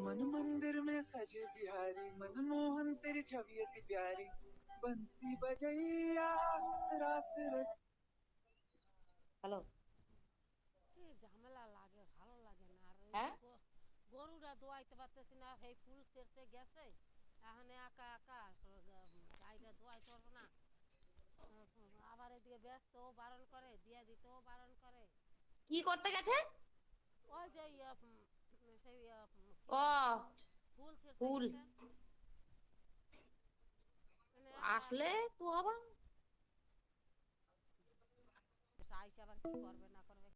मन मंदिर में सजे बिहारी मनमोहन तेरी छवि अति प्यारी बंसी बजैया रास रच। হ্যালো। কি ঝামেলা লাগে, ভালো লাগে না। আর এই হ্যাঁ গরুরা দোয়াইতে পারতেছি না, এই ফুল ছেড়তে গেছে, এখন একা একা গাইটা দোয়াইতে পারবো না। আবার এদিকে ব্যস্ত, ও বারণ করে, দিয়া দিতেও বারণ করে। কি করতে গেছে? ওই যে সেই ও ফুল ছেড়তে ফুল গেছে, মানে একা আসলে তো আবার আইসা আবার কি করবে না করবে।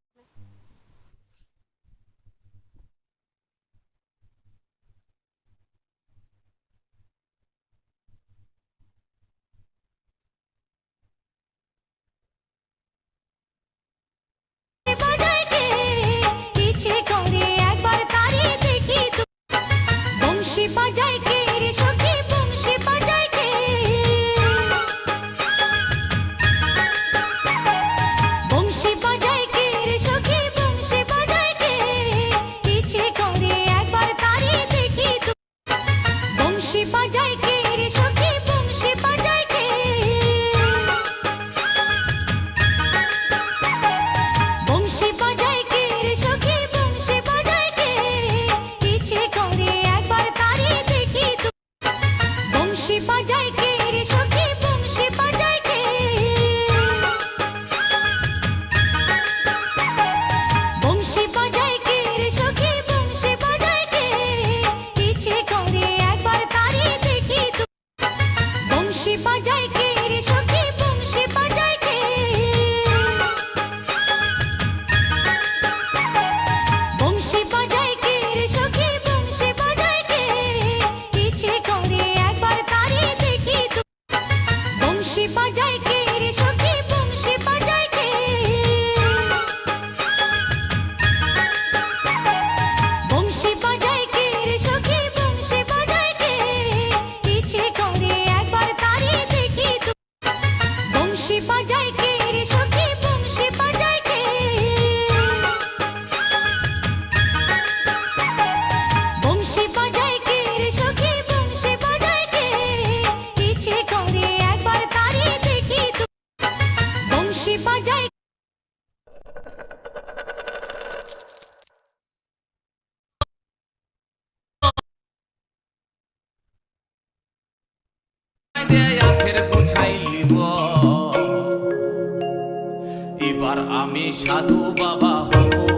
বংশী বাজায় কে রে সখী বংশী বাজায় কে বংশী বাজায় কে রে সখী বংশী বাজায় কে ইচ্ছে করে একবার তারে দেখি বংশী বাজায় কে রে সখী বংশী বাজায় কে বংশী বাজায় কে রে সখী বংশী বাজায় কে ইচ্ছে করে একবার তারে দেখি বংশী বাজায় কে রে সখী বংশী বাজায় কে বংশী বাজায় কে রে সখী বংশী বাজায় কে ইচ্ছে করে একবার তারে দেখি বংশী বাজায় কে রে সখী বংশী বাজায় কে বংশী বাজায় কে রে সখী বংশী বাজায় কে ইচ্ছে করে একবার তারে দেখি বংশী বাজায় কে রে সখী বংশী বাজায় কে বংশী বাজায় কে রে সখী বংশী বাজায় কে ইচ্ছে করে একবার তারে দেখি বংশী বাজায় কে রে সখী বংশী বাজায় কে বংশী বাজায় কে রে সখী বংশী বাজায় কে ইচ্ছে করে একবার তারে দেখি বংশী বাজায় আখের গোছাই লিব এবার আমি সাধু বাবা হব।